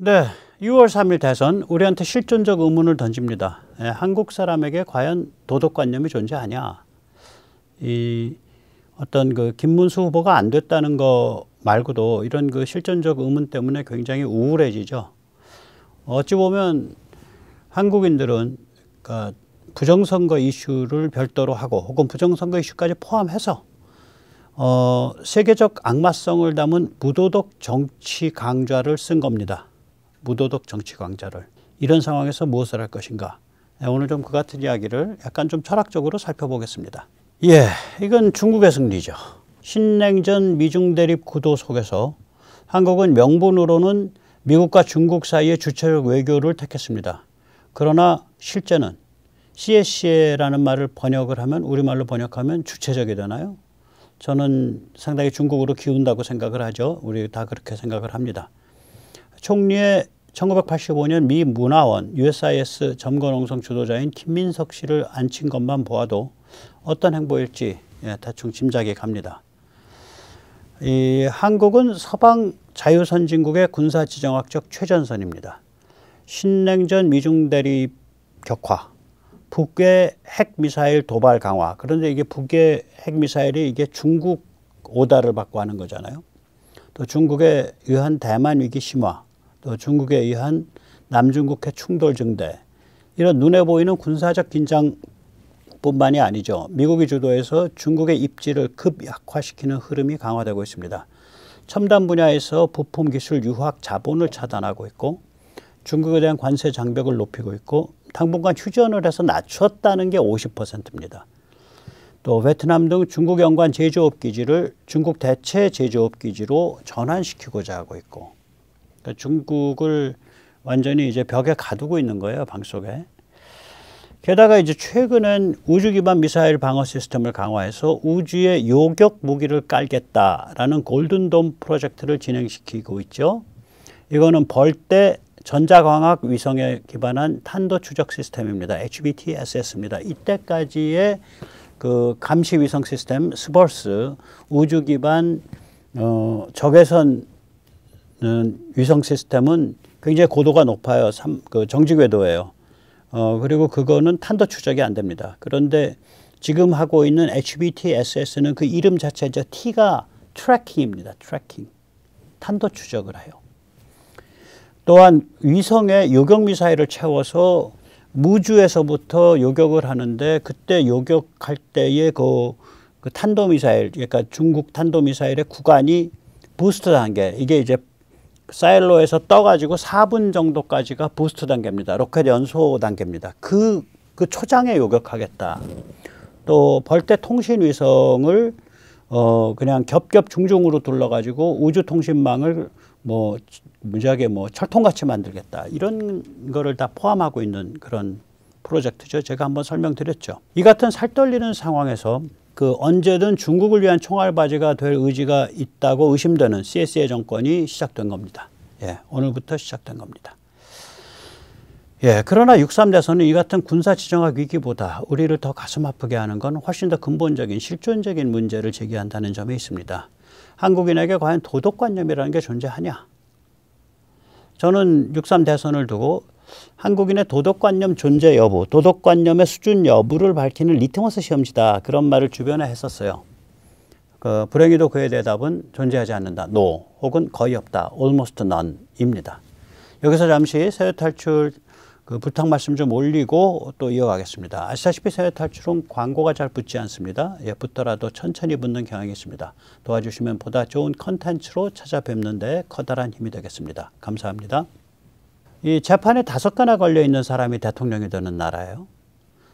네, 6월 3일 대선 우리한테 실존적 의문을 던집니다. 한국 사람에게 과연 도덕관념이 존재하냐? 이 어떤 그 김문수 후보가 안 됐다는 거 말고도 이런 그 실존적 의문 때문에 굉장히 우울해지죠. 어찌 보면 한국인들은 그러니까 부정선거 이슈를 별도로 하고 혹은 부정선거 이슈까지 포함해서 세계적 악마성을 담은 무도덕 정치 강좌를 쓴 겁니다. 무도덕 정치 강좌를. 이런 상황에서 무엇을 할 것인가. 오늘 좀 그 같은 이야기를 약간 좀 철학적으로 살펴보겠습니다. 이건 중국의 승리죠. 신냉전 미중 대립 구도 속에서 한국은 명분으로는 미국과 중국 사이의 주체적 외교를 택했습니다. 그러나 실제는 CSC라는 말을 번역을 하면 우리말로 번역하면 주체적이 되나요? 저는 상당히 중국으로 기운다고 생각을 하죠. 우리 다 그렇게 생각을 합니다. 총리의 1985년 미 문화원 USIS 점거농성 주도자인 김민석 씨를 앉힌 것만 보아도 어떤 행보일지 대충 짐작이 갑니다. 한국은 서방 자유선진국의 군사지정학적 최전선입니다. 신냉전 미중 대립 격화, 북의 핵미사일 도발 강화. 그런데 이게 북의 핵미사일이 이게 중국 오다를 받고 하는 거잖아요. 또 중국에 의한 대만 위기 심화, 또 중국에 의한 남중국해 충돌 증대, 이런 눈에 보이는 군사적 긴장뿐만이 아니죠. 미국이 주도해서 중국의 입지를 급약화시키는 흐름이 강화되고 있습니다. 첨단 분야에서 부품 기술 유학 자본을 차단하고 있고 중국에 대한 관세 장벽을 높이고 있고 당분간 휴전을 해서 낮췄다는 게 50%입니다. 또 베트남 등 중국 연관 제조업 기지를 중국 대체 제조업 기지로 전환시키고자 하고 있고, 그러니까 중국을 완전히 이제 벽에 가두고 있는 거예요, 방 속에. 게다가 이제 최근엔 우주 기반 미사일 방어 시스템을 강화해서 우주에 요격 무기를 깔겠다라는 골든돔 프로젝트를 진행시키고 있죠. 이거는 벌떼 전자광학 위성에 기반한 탄도 추적 시스템입니다. HBTSS입니다. 이때까지의 그 감시 위성 시스템 스벌스 우주 기반 적외선 위성 시스템은 굉장히 고도가 높아요. 그 정지 궤도예요. 그리고 그거는 탄도 추적이 안 됩니다. 그런데 지금 하고 있는 HBTSS는 그 이름 자체죠. T가 트래킹입니다. 트래킹. 탄도 추적을 해요. 또한 위성에 요격미사일을 채워서 무주에서부터 요격을 하는데 그때 요격할 때의 그 탄도미사일, 그러니까 중국 탄도미사일의 구간이 부스트 단계, 이게 이제 사일로에서 떠가지고 4분 정도까지가 부스트 단계입니다. 로켓 연소 단계입니다. 그 초장에 요격하겠다. 또 벌떼 통신 위성을 그냥 겹겹 중중으로 둘러가지고 우주 통신망을 무지하게 철통같이 만들겠다. 이런 거를 다 포함하고 있는 그런 프로젝트죠. 제가 한번 설명드렸죠. 이 같은 살떨리는 상황에서 언제든 중국을 위한 총알바지가 될 의지가 있다고 의심되는 CSA 정권이 시작된 겁니다. 오늘부터 시작된 겁니다. 그러나 6.3 대선은 이 같은 군사지정학 위기보다 우리를 더 가슴 아프게 하는 건 훨씬 더 근본적인 실존적인 문제를 제기한다는 점에 있습니다. 한국인에게 과연 도덕관념이라는 게 존재하냐? 저는 6.3 대선을 두고 한국인의 도덕관념 존재 여부, 도덕관념의 수준 여부를 밝히는 리트머스 시험지다. 그런 말을 주변에 했었어요. 불행히도 그의 대답은 존재하지 않는다. No. 혹은 거의 없다. Almost none입니다. 여기서 잠시 세외 탈출 부탁 말씀 좀 올리고 또 이어가겠습니다. 아시다시피 세외 탈출은 광고가 잘 붙지 않습니다. 붙더라도 천천히 붙는 경향이 있습니다. 도와주시면 보다 좋은 컨텐츠로 찾아뵙는 데 커다란 힘이 되겠습니다. 감사합니다. 이 재판에 5건나 걸려있는 사람이 대통령이 되는 나라예요.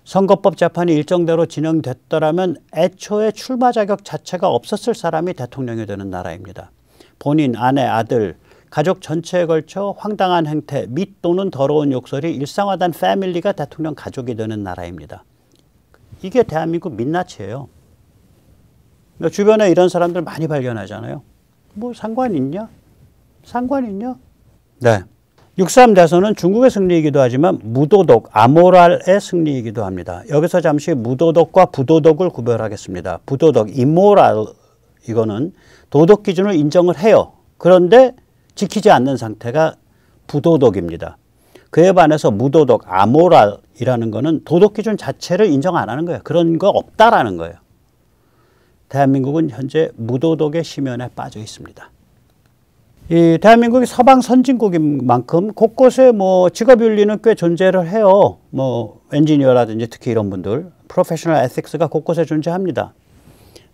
선거법 재판이 일정대로 진행됐더라면 애초에 출마 자격 자체가 없었을 사람이 대통령이 되는 나라입니다. 본인, 아내, 아들, 가족 전체에 걸쳐 황당한 행태, 및 또는 더러운 욕설이 일상화된 패밀리가 대통령 가족이 되는 나라입니다. 이게 대한민국 민낯이에요. 주변에 이런 사람들 많이 발견하잖아요. 상관 있냐? 상관 있냐? 네. 6.3 대선은 중국의 승리이기도 하지만 무도덕, 아모랄의 승리이기도 합니다. 여기서 잠시 무도덕과 부도덕을 구별하겠습니다. 부도덕, immoral, 이거는 도덕 기준을 인정을 해요. 그런데 지키지 않는 상태가 부도덕입니다. 그에 반해서 무도덕, 아모랄이라는 거는 도덕 기준 자체를 인정 안 하는 거예요. 그런 거 없다라는 거예요. 대한민국은 현재 무도덕의 심연에 빠져 있습니다. 이 대한민국이 서방 선진국인 만큼 곳곳에 뭐 직업윤리는 꽤 존재를 해요. 뭐 엔지니어라든지 특히 이런 분들, 프로페셔널 에틱스가 곳곳에 존재합니다.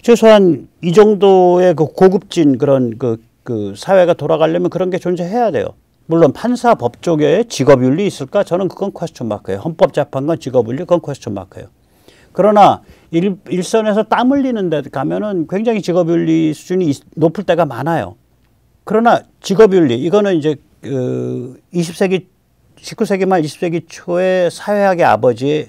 최소한 이 정도의 그 고급진 그런 그 사회가 돌아가려면 그런 게 존재해야 돼요. 물론 판사 법조계에 직업윤리 있을까? 저는 그건 퀘스천 마크예요. 헌법재판관 직업윤리 그건 퀘스천 마크예요. 그러나 일선에서 땀 흘리는 데 가면은 굉장히 직업윤리 수준이 높을 때가 많아요. 그러나 직업윤리 이거는 이제 19세기 말 20세기 초에 사회학의 아버지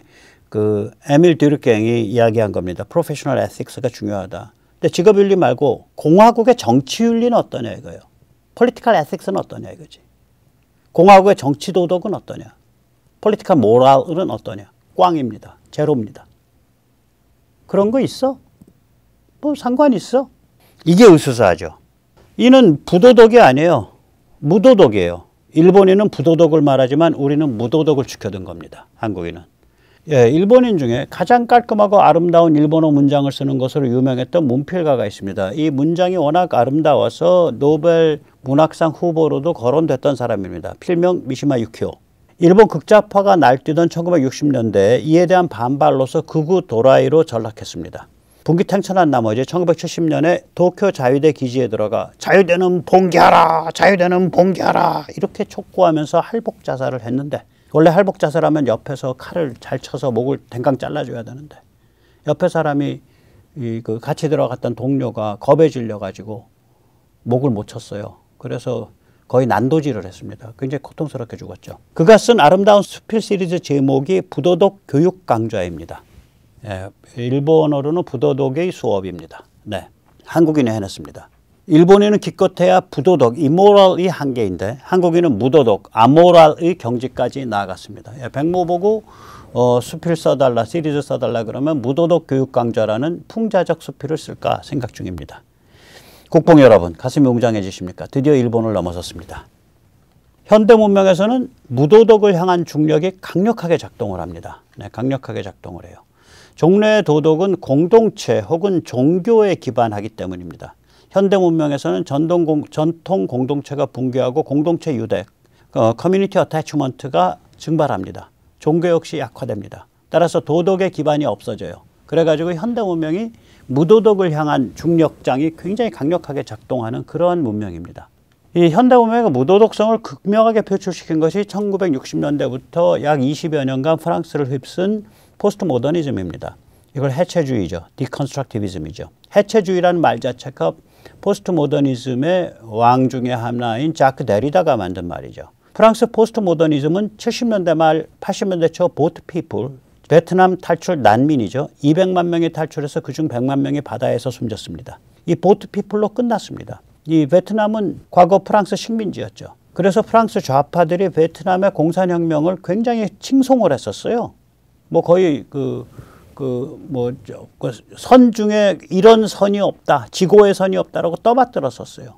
그 에밀 듀르갱이 이야기한 겁니다. 프로페셔널 에틱스가 중요하다. 근데 직업윤리 말고 공화국의 정치윤리는 어떠냐 이거예요. 폴리티컬 에틱스는 어떠냐 이거지. 공화국의 정치 도덕은 어떠냐. 폴리티컬 모랄은 어떠냐. 꽝입니다. 제로입니다. 그런 거 있어? 뭐 상관 있어? 이게 으스스하죠. 이는 부도덕이 아니에요. 무도덕이에요. 일본인은 부도덕을 말하지만 우리는 무도덕을 지켜둔 겁니다. 한국인은. 예, 일본인 중에 가장 깔끔하고 아름다운 일본어 문장을 쓰는 것으로 유명했던 문필가가 있습니다. 이 문장이 워낙 아름다워서 노벨 문학상 후보로도 거론됐던 사람입니다. 필명 미시마 유키오. 일본 극좌파가 날뛰던 1960년대에 이에 대한 반발로서 극우 도라이로 전락했습니다. 분기탱천한 나머지 1970년에 도쿄 자유대 기지에 들어가 자유대는 봉기하라! 자유대는 봉기하라! 이렇게 촉구하면서 할복 자살을 했는데 원래 할복 자살하면 옆에서 칼을 잘 쳐서 목을 댕강 잘라줘야 되는데 옆에 사람이 그 같이 들어갔던 동료가 겁에 질려가지고 목을 못 쳤어요. 그래서 거의 난도질을 했습니다. 굉장히 고통스럽게 죽었죠. 그가 쓴 아름다운 수필 시리즈 제목이 부도덕 교육 강좌입니다. 예, 일본어로는 부도덕의 수업입니다. 네, 한국인이 해냈습니다. 일본인은 기껏해야 부도덕, 이모럴이 한계인데 한국인은 무도덕, 아모랄의 경지까지 나아갔습니다. 예, 백모 보고 수필 써달라, 시리즈 써달라 그러면 무도덕 교육 강좌라는 풍자적 수필을 쓸까 생각 중입니다. 국뽕 여러분, 가슴이 웅장해지십니까? 드디어 일본을 넘어섰습니다. 현대 문명에서는 무도덕을 향한 중력이 강력하게 작동을 합니다. 네, 강력하게 작동을 해요. 종래의 도덕은 공동체 혹은 종교에 기반하기 때문입니다. 현대 문명에서는 전통 공동체가 붕괴하고 공동체 유대, 커뮤니티 어태치먼트가 증발합니다. 종교 역시 약화됩니다. 따라서 도덕의 기반이 없어져요. 그래가지고 현대 문명이 무도덕을 향한 중력장이 굉장히 강력하게 작동하는 그러한 문명입니다. 이 현대 문명의 무도덕성을 극명하게 표출시킨 것이 1960년대부터 약 20여 년간 프랑스를 휩쓴 포스트 모더니즘입니다. 이걸 해체주의죠. 디컨스트럭티비즘이죠. 해체주의라는 말 자체가 포스트 모더니즘의 왕 중에 하나인 자크 데리다가 만든 말이죠. 프랑스 포스트 모더니즘은 70년대 말 80년대 초 보트 피플, 베트남 탈출 난민이죠. 200만 명이 탈출해서 그중 100만 명이 바다에서 숨졌습니다. 이 보트 피플로 끝났습니다. 이 베트남은 과거 프랑스 식민지였죠. 그래서 프랑스 좌파들이 베트남의 공산혁명을 굉장히 칭송을 했었어요. 뭐 거의 선 중에 이런 선이 없다, 지고의 선이 없다라고 떠받들었었어요.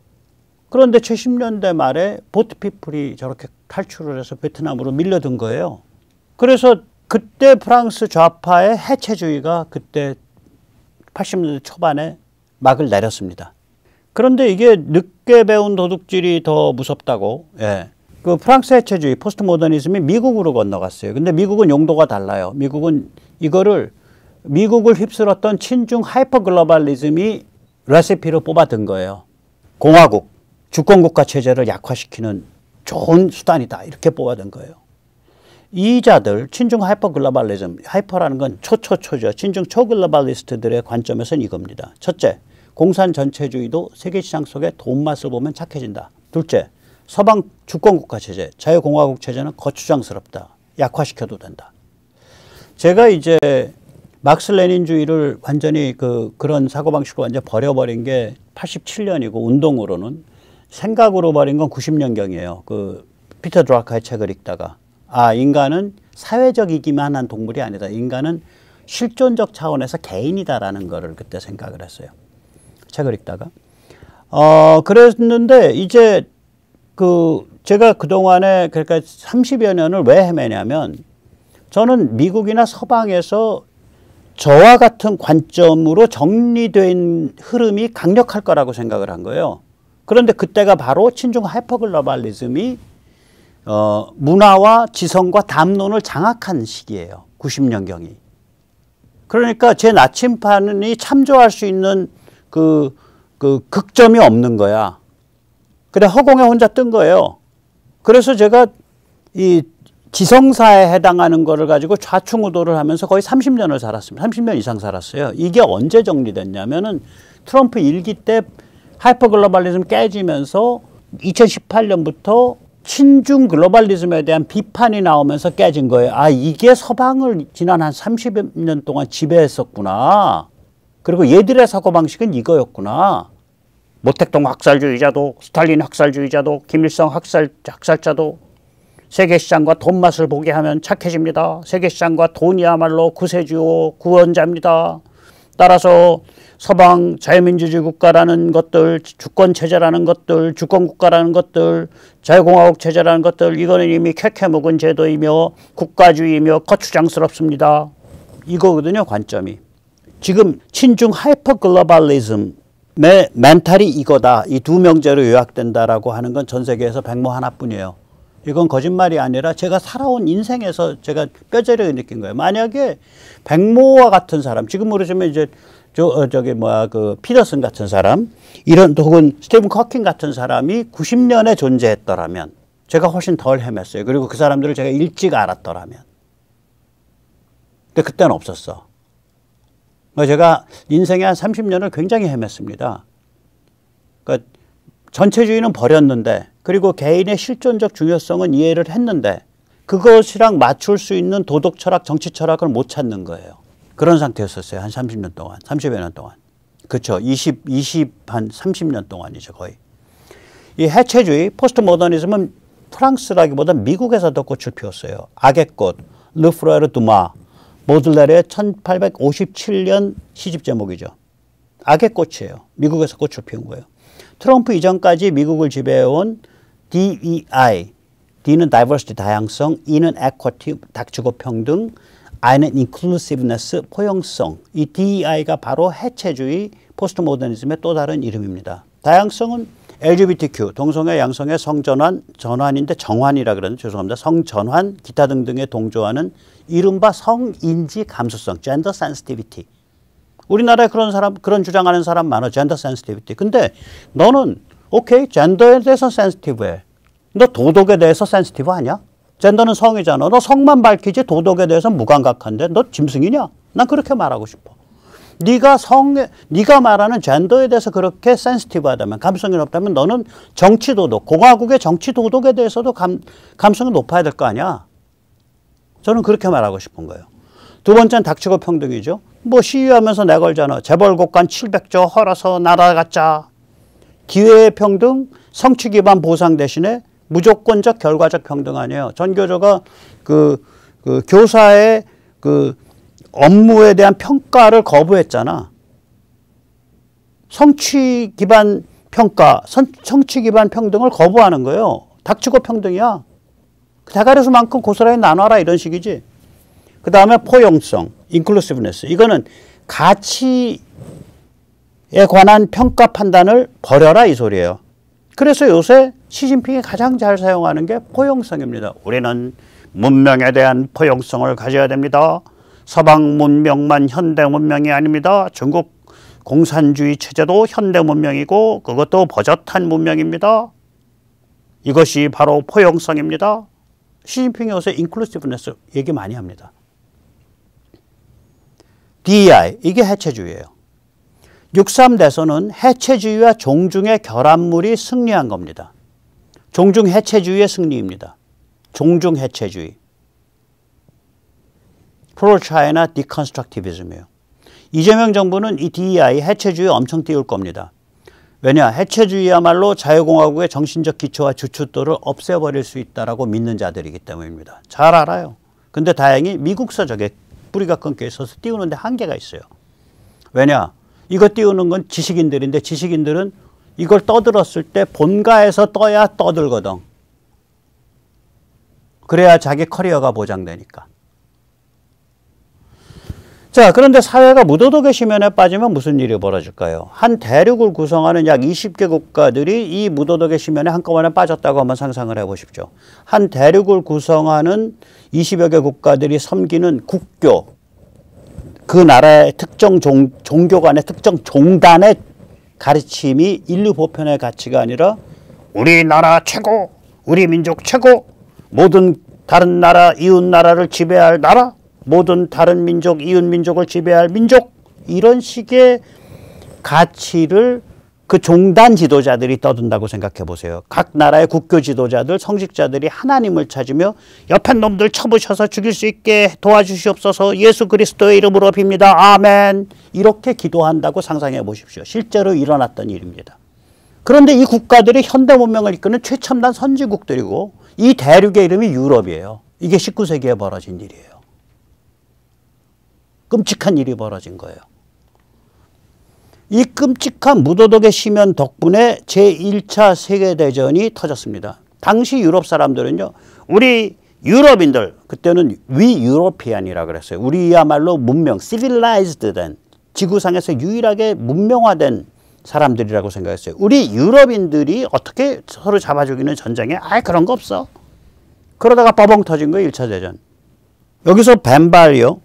그런데 70년대 말에 보트피플이 저렇게 탈출을 해서 베트남으로 밀려든 거예요. 그래서 그때 프랑스 좌파의 해체주의가 그때 80년대 초반에 막을 내렸습니다. 그런데 이게 늦게 배운 도둑질이 더 무섭다고, 예. 그 프랑스 해체주의, 포스트 모더니즘이 미국으로 건너갔어요. 근데 미국은 용도가 달라요. 미국은 이거를 미국을 휩쓸었던 친중 하이퍼 글로벌리즘이 레시피로 뽑아든 거예요. 공화국, 주권국가 체제를 약화시키는 좋은 수단이다. 이렇게 뽑아든 거예요. 이자들, 친중 하이퍼 글로벌리즘, 하이퍼라는 건 초초초죠. 친중 초글로벌리스트들의 관점에서는 이겁니다. 첫째, 공산 전체주의도 세계시장 속에 돈맛을 보면 착해진다. 둘째, 서방 주권국가 체제, 자유공화국 체제는 거추장스럽다. 약화시켜도 된다. 제가 이제 막스 레닌주의를 완전히 그런 사고방식을 완전히 버려버린 게 87년이고 운동으로는 생각으로 버린 건 90년경이에요. 피터 드라카의 책을 읽다가 인간은 사회적이기만 한 동물이 아니다. 인간은 실존적 차원에서 개인이다라는 거를 그때 생각을 했어요. 책을 읽다가. 그랬는데 이제 제가 그동안에 그러니까 30여 년을 왜 헤매냐면 저는 미국이나 서방에서 저와 같은 관점으로 정리된 흐름이 강력할 거라고 생각을 한 거예요. 그런데 그때가 바로 친중 하이퍼글로벌리즘이 문화와 지성과 담론을 장악한 시기예요. 90년경이. 그러니까 제 나침반이 참조할 수 있는 그 극점이 없는 거야. 그래 허공에 혼자 뜬 거예요. 그래서 제가 이 지성사에 해당하는 거를 가지고 좌충우돌을 하면서 거의 30년을 살았습니다. 30년 이상 살았어요. 이게 언제 정리됐냐면은 트럼프 1기 때 하이퍼글로벌리즘 깨지면서 2018년부터 친중 글로벌리즘에 대한 비판이 나오면서 깨진 거예요. 아, 이게 서방을 지난 한 30년 동안 지배했었구나. 그리고 얘들의 사고방식은 이거였구나. 모택동 학살주의자도 스탈린 학살주의자도 김일성 학살자도 세계시장과 돈 맛을 보게 하면 착해집니다. 세계시장과 돈이야말로 구세주요 구원자입니다. 따라서 서방 자유민주주의 국가라는 것들, 주권체제라는 것들, 주권국가라는 것들, 자유공화국 체제라는 것들, 이거는 이미 캐캐 묵은 제도이며 국가주의이며 거추장스럽습니다. 이거거든요, 관점이. 지금 친중 하이퍼글로벌리즘의 멘탈이 이거다. 이 두 명제로 요약된다라고 하는 건 전 세계에서 백모 하나뿐이에요. 이건 거짓말이 아니라 제가 살아온 인생에서 제가 뼈저리게 느낀 거예요. 만약에 백모와 같은 사람, 지금으로 치면 이제 피더슨 같은 사람, 이런 혹은 스티븐 커킹 같은 사람이 90년에 존재했더라면 제가 훨씬 덜 헤맸어요. 그리고 그 사람들을 제가 일찍 알았더라면. 근데 그때는 없었어. 제가 인생의 한 30년을 굉장히 헤맸습니다. 그러니까 전체주의는 버렸는데, 그리고 개인의 실존적 중요성은 이해를 했는데 그것이랑 맞출 수 있는 도덕 철학, 정치 철학을 못 찾는 거예요. 그런 상태였었어요. 한 30년 동안, 30여 년 동안. 그렇죠. 한 30년 동안이죠, 거의. 이 해체주의, 포스트 모더니즘은 프랑스라기보다 미국에서 더 꽃을 피웠어요. 악의 꽃, 르프레르 두마, 보들레르의 1857년 시집 제목이죠. 악의 꽃이에요. 미국에서 꽃을 피운 거예요. 트럼프 이전까지 미국을 지배해온 DEI, D는 diversity, 다양성, E는 equity, 닥치고 평등, I는 inclusiveness, 포용성. 이 DEI가 바로 해체주의, 포스트 모더니즘의 또 다른 이름입니다. 다양성은 LGBTQ, 동성애, 양성애, 성전환, 전환인데 정환이라 그러는데 죄송합니다. 성전환, 기타 등등에 동조하는 이른바 성인지 감수성, gender sensitivity. 우리나라에 그런 주장하는 사람 많아, gender sensitivity. 근데 너는 오케이, 젠더에 대해서 센시티브해. 너 도덕에 대해서 센시티브 아니야? 젠더는 성이잖아. 너 성만 밝히지 도덕에 대해서 무감각한데 너 짐승이냐? 난 그렇게 말하고 싶어. 네가 말하는 젠더에 대해서 그렇게 센시티브하다면, 감성이 높다면 너는 정치 도덕, 공화국의 정치 도덕에 대해서도 감성이 높아야 될 거 아니야? 저는 그렇게 말하고 싶은 거예요. 두 번째는 닥치고 평등이죠. 뭐 시위하면서 내걸잖아. 재벌곡간 700조 헐어서 날아갔자. 기회의 평등, 성취 기반 보상 대신에 무조건적 결과적 평등 아니에요. 전교조가 교사의 업무에 대한 평가를 거부했잖아. 성취 기반 평가, 성취 기반 평등을 거부하는 거예요. 닥치고 평등이야. 대가리수만큼 고스란히 나눠라 이런 식이지. 그 다음에 포용성, inclusiveness. 이거는 가치에 관한 평가 판단을 버려라 이 소리예요. 그래서 요새 시진핑이 가장 잘 사용하는 게 포용성입니다. 우리는 문명에 대한 포용성을 가져야 됩니다. 서방 문명만 현대 문명이 아닙니다. 중국 공산주의 체제도 현대 문명이고 그것도 버젓한 문명입니다. 이것이 바로 포용성입니다. 시진핑이 요새 인클루시브네스 얘기 많이 합니다. DEI, 이게 해체주의예요. 6.3 대선은 해체주의와 종중의 결합물이 승리한 겁니다. 종중 해체주의의 승리입니다. 종중 해체주의. 프로-차이나 디컨스트럭티비즘이에요. 이재명 정부는 이 DEI 해체주의 엄청 띄울 겁니다. 왜냐? 해체주의야말로 자유공화국의 정신적 기초와 주춧돌을 없애버릴 수 있다라고 믿는 자들이기 때문입니다. 잘 알아요. 근데 다행히 미국서 저게 뿌리가 끊겨 있어서 띄우는데 한계가 있어요. 왜냐? 이거 띄우는 건 지식인들인데 지식인들은 이걸 떠들었을 때 본가에서 떠야 떠들거든. 그래야 자기 커리어가 보장되니까. 자, 그런데 사회가 무도덕의 심연에 빠지면 무슨 일이 벌어질까요? 한 대륙을 구성하는 약 20개 국가들이 이 무도덕의 심연에 한꺼번에 빠졌다고 한번 상상을 해보십시오. 한 대륙을 구성하는 20여 개 국가들이 섬기는 국교, 그 나라의 특정 종교 간의 특정 종단의 가르침이 인류 보편의 가치가 아니라 우리나라 최고, 우리 민족 최고, 모든 다른 나라, 이웃 나라를 지배할 나라, 모든 다른 민족, 이웃 민족을 지배할 민족, 이런 식의 가치를 그 종단 지도자들이 떠든다고 생각해 보세요. 각 나라의 국교 지도자들, 성직자들이 하나님을 찾으며 옆에 놈들 쳐부셔서 죽일 수 있게 도와주시옵소서, 예수 그리스도의 이름으로 빕니다. 아멘. 이렇게 기도한다고 상상해 보십시오. 실제로 일어났던 일입니다. 그런데 이 국가들이 현대 문명을 이끄는 최첨단 선진국들이고 이 대륙의 이름이 유럽이에요. 이게 19세기에 벌어진 일이에요. 끔찍한 일이 벌어진 거예요. 이 끔찍한 무도덕의 심연 덕분에 제1차 세계대전이 터졌습니다. 당시 유럽 사람들은요, 우리 유럽인들, 그때는 위 유로피안이라고 그랬어요. 우리야말로 문명, civilized 된, 지구상에서 유일하게 문명화된 사람들이라고 생각했어요. 우리 유럽인들이 어떻게 서로 잡아 죽이는 전쟁에 그런 거 없어. 그러다가 빠벙 터진 거예요, 1차 대전. 여기서 벤발이요.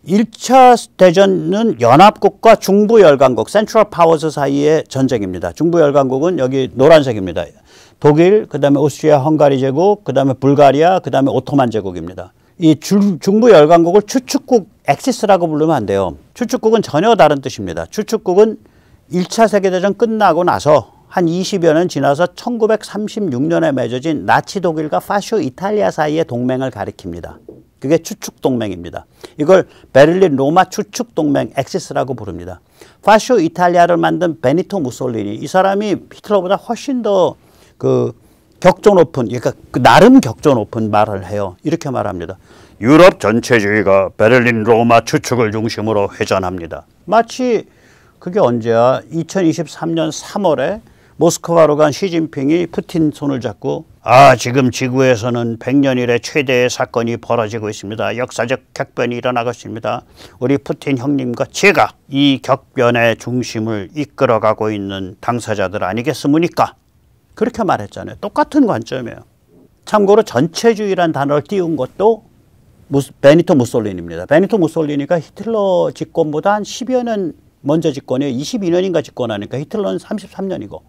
1차 대전은 연합국과 중부열강국, 센트럴 파워즈 사이의 전쟁입니다. 중부열강국은 여기 노란색입니다. 독일, 그 다음에 오스트리아 헝가리 제국, 그 다음에 불가리아, 그 다음에 오토만 제국입니다. 이 중부열강국을 추축국 엑시스라고 부르면 안 돼요. 추축국은 전혀 다른 뜻입니다. 추축국은 1차 세계대전 끝나고 나서 한 20여 년 지나서 1936년에 맺어진 나치 독일과 파쇼 이탈리아 사이의 동맹을 가리킵니다. 그게 추축동맹입니다. 이걸 베를린 로마 추축동맹 엑시스라고 부릅니다. 파쇼 이탈리아를 만든 베니토 무솔리니, 이 사람이 히틀러보다 훨씬 더 그 격조 높은, 그러니까 나름 격조 높은 말을 해요. 이렇게 말합니다. 유럽 전체주의가 베를린 로마 추축을 중심으로 회전합니다. 마치 그게 언제야? 2023년 3월에 모스크바로 간 시진핑이 푸틴 손을 잡고 지금 지구에서는 100년 이래 최대의 사건이 벌어지고 있습니다. 역사적 격변이 일어나고 있습니다. 우리 푸틴 형님과 제가 이 격변의 중심을 이끌어가고 있는 당사자들 아니겠습니까? 그렇게 말했잖아요. 똑같은 관점이에요. 참고로 전체주의란 단어를 띄운 것도 베니토 무솔리니입니다. 베니토 무솔리니가 히틀러 집권보다 한 10여 년 먼저 집권해요. 22년인가 집권하니까 히틀러는 33년이고.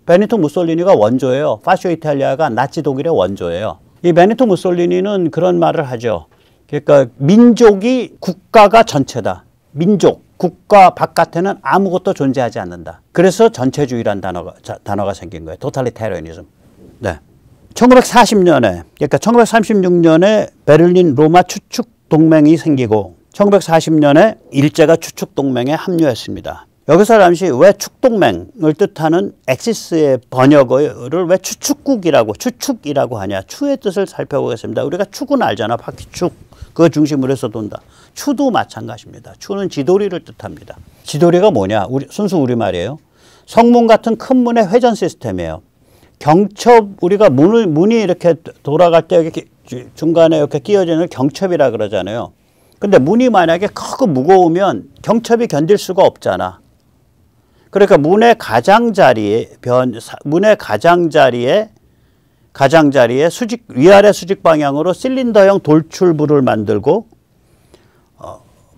베니토 무솔리니가 원조예요. 파쇼 이탈리아가 나치 독일의 원조예요. 이 베니토 무솔리니는 그런 말을 하죠. 그러니까 민족이 국가가 전체다. 민족, 국가 바깥에는 아무것도 존재하지 않는다. 그래서 전체주의란 단어가 생긴 거예요. 토탈리테리아니즘. 네. 1940년에, 그러니까 1936년에 베를린 로마 추축 동맹이 생기고 1940년에 일제가 추축 동맹에 합류했습니다. 여기서 잠시 왜 축동맹을 뜻하는 엑시스의 번역어를 왜 추축국이라고, 추축이라고 하냐. 추의 뜻을 살펴보겠습니다. 우리가 축은 알잖아. 바퀴축. 그거 중심으로 해서 돈다. 추도 마찬가지입니다. 추는 지도리를 뜻합니다. 지도리가 뭐냐? 순수 우리말이에요. 성문 같은 큰 문의 회전 시스템이에요. 경첩, 우리가 문이 이렇게 돌아갈 때 이렇게 중간에 이렇게 끼어지는 경첩이라 그러잖아요. 근데 문이 만약에 크고 무거우면 경첩이 견딜 수가 없잖아. 그러니까 문의 가장자리에 위아래 수직 방향으로 실린더형 돌출부를 만들고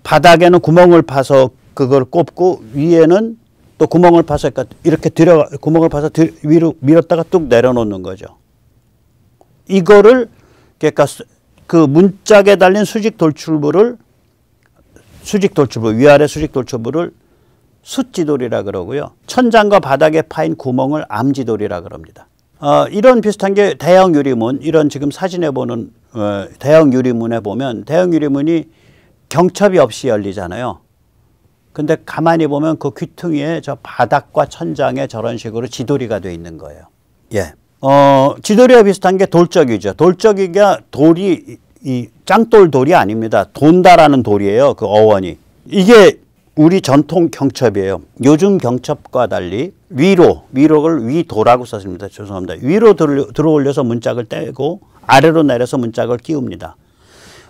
바닥에는 구멍을 파서 그걸 꼽고 위에는 또 구멍을 파서 이렇게 구멍을 파서 위로 밀었다가 뚝 내려놓는 거죠. 이거를 그러니까 그 문짝에 달린 위아래 수직 돌출부를 숫지돌이라 그러고요. 천장과 바닥에 파인 구멍을 암지돌이라 그럽니다. 이런 비슷한 게 대형 유리문, 이런 지금 사진에 보는 대형 유리문에 보면 대형 유리문이 경첩이 없이 열리잖아요. 근데 가만히 보면 그 귀퉁이에 저 바닥과 천장에 저런 식으로 지돌이가 돼 있는 거예요. 예. 지돌이와 비슷한 게 돌적이죠. 돌적이가 돌이 이 짱돌 돌이 아닙니다. 돈다라는 돌이에요. 그 어원이. 이게 우리 전통 경첩이에요. 요즘 경첩과 달리 위로를 위도라고 썼습니다. 죄송합니다. 위로 들어 올려서 문짝을 떼고 아래로 내려서 문짝을 끼웁니다.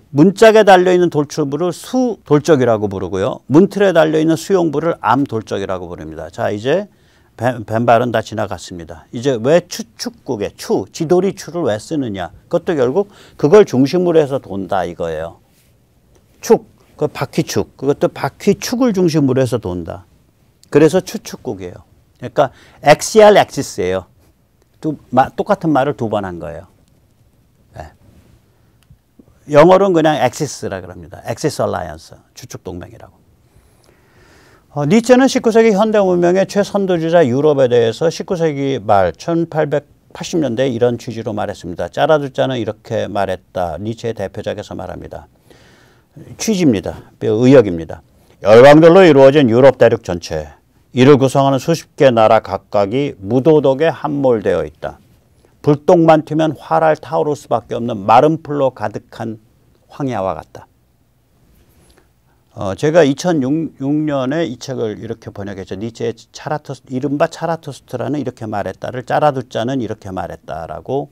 문짝에 달려있는 돌출부를 수돌적이라고 부르고요. 문틀에 달려있는 수용부를 암돌적이라고 부릅니다. 자, 이제 뱀발은 다 지나갔습니다. 이제 왜 추축국에 지돌이 추를 왜 쓰느냐. 그것도 결국 그걸 중심으로 해서 돈다 이거예요. 그 바퀴축. 그것도 바퀴축을 중심으로 해서 돈다. 그래서 추축국이에요. 그러니까 axial axis예요. 똑같은 말을 두 번 한 거예요. 네. 영어로는 그냥 axis라 그럽니다. axis alliance, 추축 동맹이라고. 니체는 19세기 현대 문명의 최선두주자 유럽에 대해서 19세기 말 1880년대 이런 취지로 말했습니다. 짜라두짜는 이렇게 말했다. 니체의 대표작에서 말합니다. 취지입니다. 의역입니다. 열강들로 이루어진 유럽 대륙 전체, 이를 구성하는 수십 개 나라 각각이 무도덕에 함몰되어 있다. 불똥만 튀면 활활 타오를 수밖에 없는 마른 풀로 가득한 황야와 같다. 제가 2006년에 이 책을 이렇게 번역했죠. 니체의 이른바 차라투스트라는 이렇게 말했다를 짜라두짜는 이렇게 말했다라고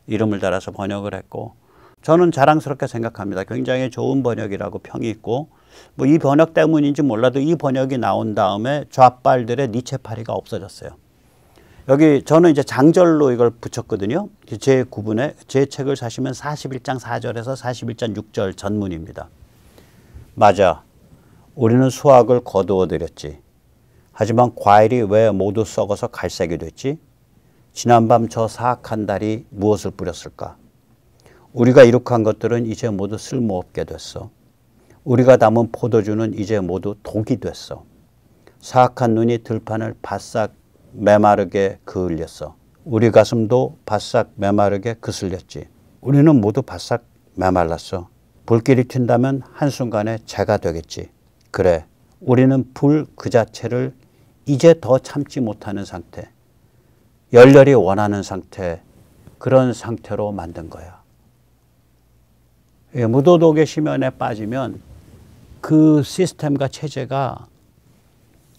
이름을 달아서 번역을 했고, 저는 자랑스럽게 생각합니다. 굉장히 좋은 번역이라고 평이 있고, 뭐 이 번역 때문인지 몰라도 이 번역이 나온 다음에 좌빨들의 니체파리가 없어졌어요. 여기 저는 이제 장절로 이걸 붙였거든요. 제 구분에 제 책을 사시면 41장 4절에서 41장 6절 전문입니다. 맞아. 우리는 수확을 거두어 들였지. 하지만 과일이 왜 모두 썩어서 갈색이 됐지? 지난밤 저 사악한 달이 무엇을 뿌렸을까? 우리가 이룩한 것들은 이제 모두 쓸모없게 됐어. 우리가 담은 포도주는 이제 모두 독이 됐어. 사악한 눈이 들판을 바싹 메마르게 그을렸어. 우리 가슴도 바싹 메마르게 그슬렸지. 우리는 모두 바싹 메말랐어. 불길이 튄다면 한순간에 재가 되겠지. 그래, 우리는 불 그 자체를 이제 더 참지 못하는 상태, 열렬히 원하는 상태, 그런 상태로 만든 거야. 무도덕의 심연에 빠지면 그 시스템과 체제가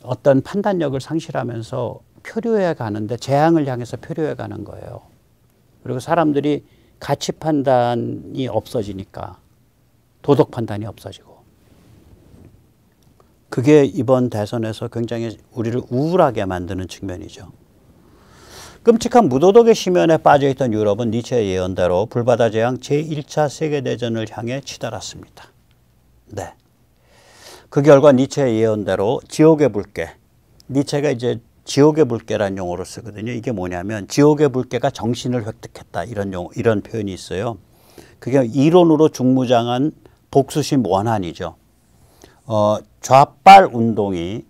어떤 판단력을 상실하면서 표류해 가는데, 재앙을 향해서 표류해 가는 거예요. 그리고 사람들이 가치 판단이 없어지니까 도덕 판단이 없어지고, 그게 이번 대선에서 굉장히 우리를 우울하게 만드는 측면이죠. 끔찍한 무도덕의 심연에 빠져있던 유럽은 니체의 예언대로 불바다 재앙 제1차 세계대전을 향해 치달았습니다. 네. 그 결과 니체의 예언대로 지옥의 불길, 니체가 이제 지옥의 불길이라는 용어를 쓰거든요. 이게 뭐냐면 지옥의 불길가 정신을 획득했다, 이런 표현이 있어요. 그게 이론으로 중무장한 복수심 원한이죠. 좌빨 운동이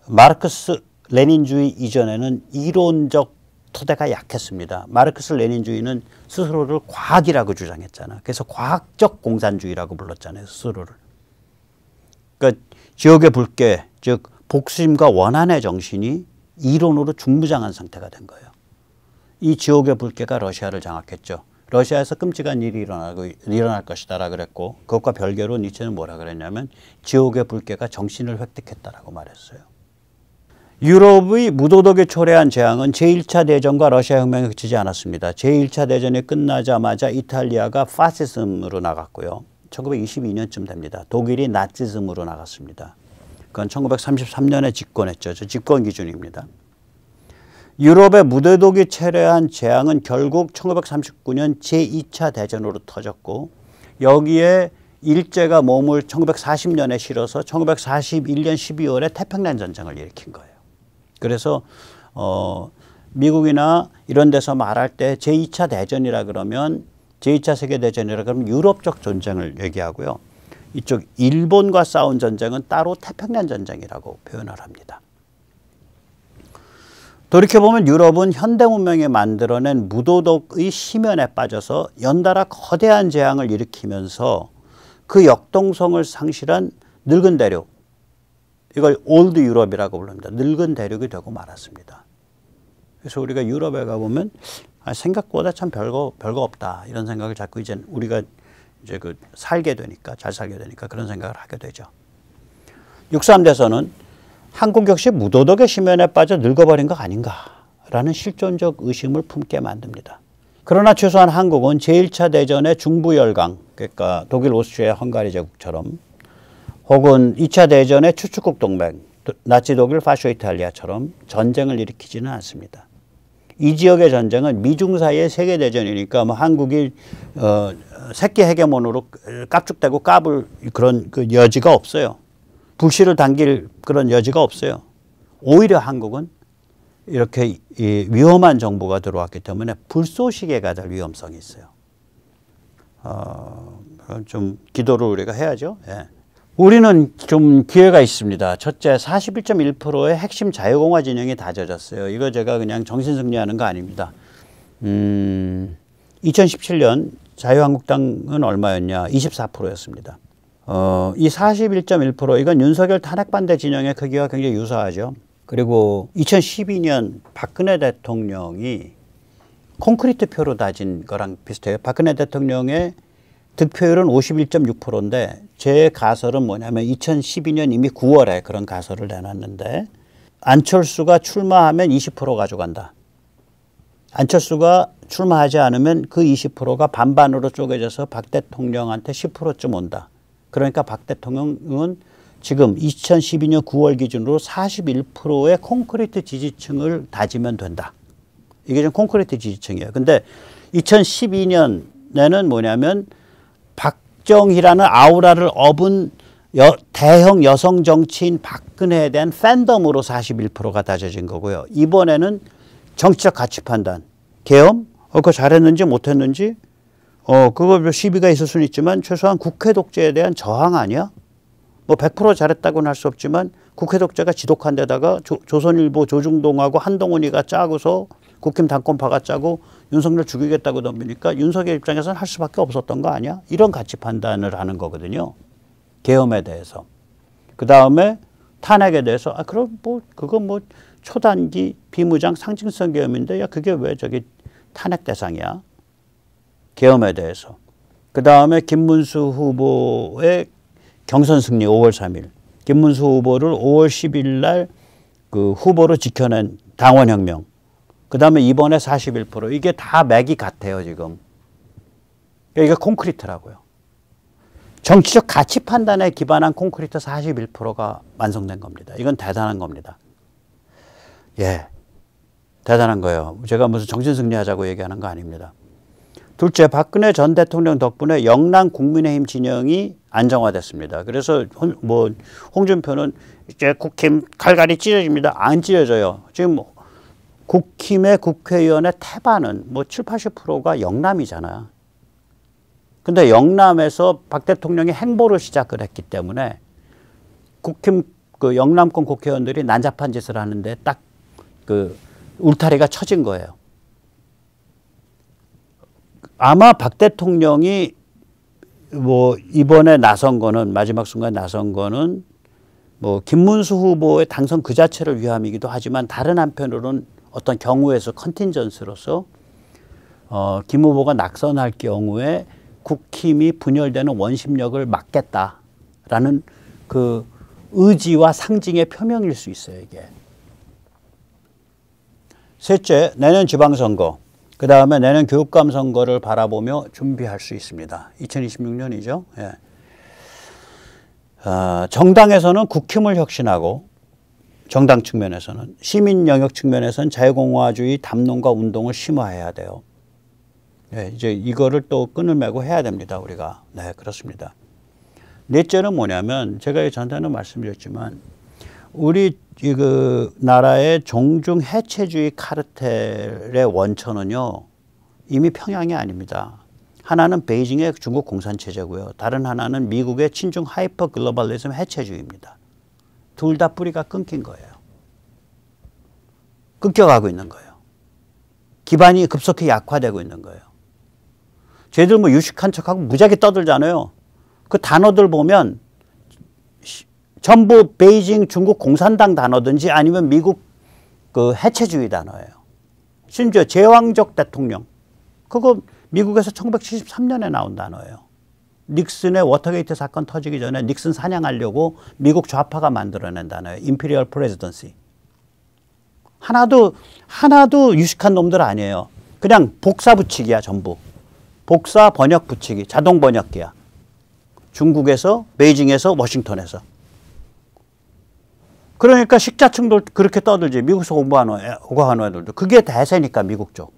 마르크스 레닌주의 이전에는 이론적 토대가 약했습니다. 마르크스 레닌주의는 스스로를 과학이라고 주장했잖아. 그래서 과학적 공산주의라고 불렀잖아요, 스스로를. 그러니까 지옥의 불길, 즉 복수심과 원한의 정신이 이론으로 중무장한 상태가 된 거예요. 이 지옥의 불길가 러시아를 장악했죠. 러시아에서 끔찍한 일이 일어날 것이다라 그랬고, 그것과 별개로 니체는 뭐라 그랬냐면 지옥의 불길가 정신을 획득했다라고 말했어요. 유럽의 무도덕에 초래한 재앙은 제1차 대전과 러시아 혁명에 그치지 않았습니다. 제1차 대전이 끝나자마자 이탈리아가 파시즘으로 나갔고요. 1922년쯤 됩니다. 독일이 나치즘으로 나갔습니다. 그건 1933년에 집권했죠. 저 집권 기준입니다. 유럽의 무도덕이 초래한 재앙은 결국 1939년 제2차 대전으로 터졌고, 여기에 일제가 몸을 1940년에 실어서 1941년 12월에 태평양 전쟁을 일으킨 거예요. 그래서 미국이나 이런 데서 말할 때 제2차 대전이라 그러면, 제2차 세계대전이라 그러면 유럽적 전쟁을 얘기하고요. 이쪽 일본과 싸운 전쟁은 따로 태평양 전쟁이라고 표현을 합니다. 돌이켜보면 유럽은 현대 문명이 만들어낸 무도덕의 심연에 빠져서 연달아 거대한 재앙을 일으키면서 그 역동성을 상실한 늙은 대륙, 이걸 올드 유럽이라고 부릅니다. 늙은 대륙이 되고 말았습니다. 그래서 우리가 유럽에 가보면 생각보다 참 별거 없다, 이런 생각을 자꾸 이제 우리가 이제 살게 되니까, 잘 살게 되니까 그런 생각을 하게 되죠. 63대선은 한국 역시 무도덕의 심연에 빠져 늙어버린 것 아닌가라는 실존적 의심을 품게 만듭니다. 그러나 최소한 한국은 제1차 대전의 중부 열강, 그러니까 독일, 오스트리아, 헝가리 제국처럼 혹은 2차 대전의 추축국 동맹, 나치 독일, 파쇼 이탈리아처럼 전쟁을 일으키지는 않습니다. 이 지역의 전쟁은 미중 사이의 세계대전이니까 뭐 한국이 새끼 헤게몬으로 깝죽대고 까불 그런 그 여지가 없어요. 불씨를 당길 그런 여지가 없어요. 오히려 한국은 이렇게 위험한 정보가 들어왔기 때문에 불쏘시개 갈 위험성이 있어요. 좀 기도를 우리가 해야죠. 예. 우리는 좀 기회가 있습니다. 첫째, 41.1%의 핵심 자유공화 진영이 다져졌어요. 이거 제가 그냥 정신승리하는 거 아닙니다. 2017년 자유한국당은 얼마였냐? 24%였습니다. 이 41.1% 이건 윤석열 탄핵반대 진영의 크기와 굉장히 유사하죠. 그리고 2012년 박근혜 대통령이 콘크리트 표로 다진 거랑 비슷해요. 박근혜 대통령의 득표율은 51.6%인데 제 가설은 뭐냐면 2012년 이미 9월에 그런 가설을 내놨는데 안철수가 출마하면 20% 가져간다. 안철수가 출마하지 않으면 그 20%가 반반으로 쪼개져서 박 대통령한테 10%쯤 온다. 그러니까 박 대통령은 지금 2012년 9월 기준으로 41%의 콘크리트 지지층을 다지면 된다. 이게 좀 콘크리트 지지층이에요. 근데 2012년에는 뭐냐면 박정희라는 아우라를 업은 대형 여성 정치인 박근혜에 대한 팬덤으로 41%가 다져진 거고요. 이번에는 정치적 가치 판단, 계엄, 그거 잘했는지 못했는지, 그거 시비가 있을 수는 있지만 최소한 국회 독재에 대한 저항 아니야? 뭐 100% 잘했다고는 할 수 없지만 국회 독재가 지독한 데다가 조선일보 조중동하고 한동훈이가 짜고서 국힘 당권파가 짜고 윤석열 죽이겠다고 덤비니까 윤석열 입장에서는 할 수밖에 없었던 거 아니야? 이런 가치 판단을 하는 거거든요. 계엄에 대해서. 그 다음에 탄핵에 대해서 그럼 뭐 그거 뭐 초단기 비무장 상징성 계엄인데 야 그게 왜 저기 탄핵 대상이야? 계엄에 대해서. 그 다음에 김문수 후보의 경선 승리 5월 3일. 김문수 후보를 5월 10일 날 그 후보로 지켜낸 당원혁명. 그 다음에 이번에 41%. 이게 다 맥이 같아요, 지금. 이게 콘크리트라고요. 정치적 가치 판단에 기반한 콘크리트 41%가 완성된 겁니다. 이건 대단한 겁니다. 예. 대단한 거예요. 제가 무슨 정신승리하자고 얘기하는 거 아닙니다. 둘째, 박근혜 전 대통령 덕분에 영남 국민의힘 진영이 안정화됐습니다. 그래서 뭐 홍준표는 이제 국힘 갈갈이 찢어집니다. 안 찢어져요. 지금 국힘의 국회의원의 태반은 뭐 7, 80%가 영남이잖아요. 근데 영남에서 박 대통령이 행보를 시작을 했기 때문에 국힘 그 영남권 국회의원들이 난잡한 짓을 하는데 딱 그 울타리가 쳐진 거예요. 아마 박 대통령이 뭐 이번에 나선 거는 마지막 순간 나선 거는 뭐 김문수 후보의 당선 그 자체를 위함이기도 하지만 다른 한편으로는 어떤 경우에서 컨틴전스로서 김 후보가 낙선할 경우에 국힘이 분열되는 원심력을 막겠다라는 그 의지와 상징의 표명일 수 있어요, 이게. 셋째, 내년 지방선거, 그 다음에 내년 교육감 선거를 바라보며 준비할 수 있습니다. 2026년이죠. 예. 정당에서는 국힘을 혁신하고 정당 측면에서는 시민 영역 측면에서는 자유공화주의 담론과 운동을 심화해야 돼요. 네, 이제 이거를 또 끈을 메고 해야 됩니다, 우리가. 네, 그렇습니다. 넷째는 뭐냐면 제가 전에는 말씀드렸지만 우리 그 나라의 종중 해체주의 카르텔의 원천은요 이미 평양이 아닙니다. 하나는 베이징의 중국 공산체제고요. 다른 하나는 미국의 친중 하이퍼 글로벌리즘 해체주의입니다. 둘 다 뿌리가 끊긴 거예요. 끊겨가고 있는 거예요. 기반이 급속히 약화되고 있는 거예요. 쟤들 뭐 유식한 척하고 무지하게 떠들잖아요. 그 단어들 보면 전부 베이징 중국 공산당 단어든지 아니면 미국 그 해체주의 단어예요. 심지어 제왕적 대통령. 그거 미국에서 1973년에 나온 단어예요. 닉슨의 워터게이트 사건 터지기 전에 닉슨 사냥하려고 미국 좌파가 만들어낸 단어예요. 임피리얼 프레지던시. 하나도 유식한 놈들 아니에요. 그냥 복사 붙이기야 전부. 복사 번역 붙이기. 자동 번역기야. 중국에서, 베이징에서, 워싱턴에서. 그러니까 식자층도 그렇게 떠들지. 미국에서 공부하는 애들도. 그게 대세니까 미국 쪽.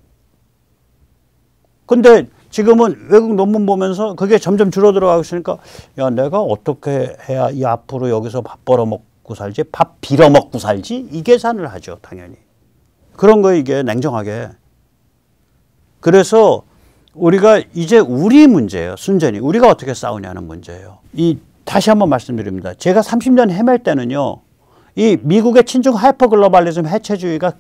근데 지금은 외국 논문 보면서 그게 점점 줄어들어가고 있으니까 야 내가 어떻게 해야 이 앞으로 여기서 밥 벌어먹고 살지? 밥 빌어먹고 살지? 이 계산을 하죠 당연히. 그런 거 이게 냉정하게. 그래서 우리가 이제 우리 문제예요. 순전히. 우리가 어떻게 싸우냐는 문제예요. 다시 한번 말씀드립니다. 제가 30년 헤맬 때는요. 이 미국의 친중 하이퍼 글로벌리즘 해체주의가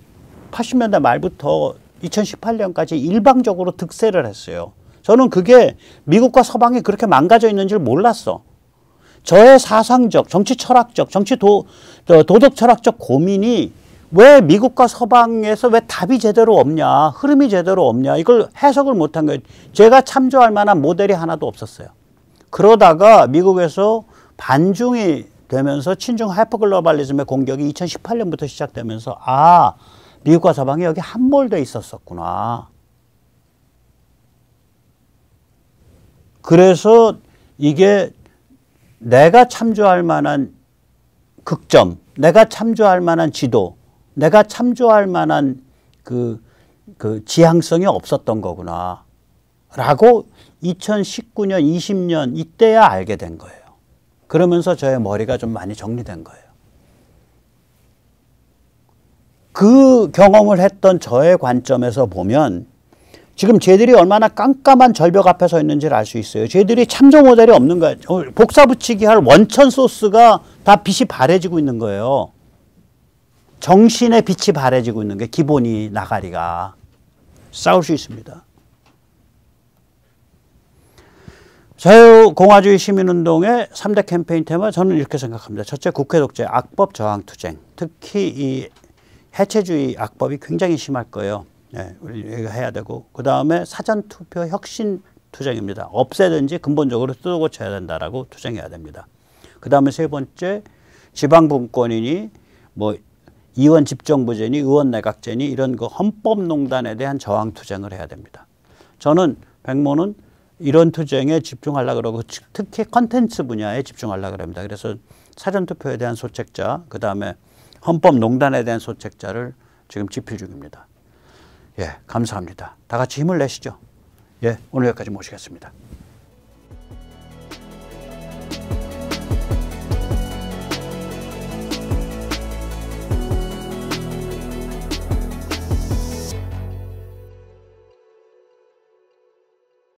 80년대 말부터 2018년까지 일방적으로 득세를 했어요. 저는 그게 미국과 서방이 그렇게 망가져 있는 줄 몰랐어. 저의 사상적, 정치 철학적, 도덕 철학적 고민이 왜 미국과 서방에서 왜 답이 제대로 없냐, 흐름이 제대로 없냐, 이걸 해석을 못한 거예요. 제가 참조할 만한 모델이 하나도 없었어요. 그러다가 미국에서 반중이 되면서 친중 하이퍼글로벌리즘의 공격이 2018년부터 시작되면서 아, 미국과 서방이 여기 함몰돼 있었었구나. 그래서 이게 내가 참조할 만한 극점, 내가 참조할 만한 지도, 내가 참조할 만한 그 지향성이 없었던 거구나. 라고 2019년, 20년 이때야 알게 된 거예요. 그러면서 저의 머리가 좀 많이 정리된 거예요. 그 경험을 했던 저의 관점에서 보면 지금 쟤들이 얼마나 깜깜한 절벽 앞에 서 있는지를 알 수 있어요. 쟤들이 참조 모델이 없는 거예요. 복사 붙이기 할 원천 소스가 다 빛이 바래지고 있는 거예요. 정신의 빛이 바래지고 있는 게 기본이 나가리가. 싸울 수 있습니다. 자유공화주의 시민운동의 3대 캠페인 테마 저는 이렇게 생각합니다. 첫째, 국회 독재, 악법 저항 투쟁. 특히 이 해체주의 악법이 굉장히 심할 거예요. 네, 우리가 해야 되고. 그 다음에 사전투표 혁신 투쟁입니다. 없애든지 근본적으로 뜯어 고쳐야 된다라고 투쟁해야 됩니다. 그 다음에 세 번째, 지방분권이니 뭐 이원 집정부제니 의원 내각제니 이런 그 헌법농단에 대한 저항 투쟁을 해야 됩니다. 저는 백모는 이런 투쟁에 집중하려고 그러고 특히 컨텐츠 분야에 집중하려고 합니다. 그래서 사전투표에 대한 소책자, 그 다음에 헌법농단에 대한 소책자를 지금 집필 중입니다. 예, 감사합니다. 다 같이 힘을 내시죠. 예, 오늘 여기까지 모시겠습니다.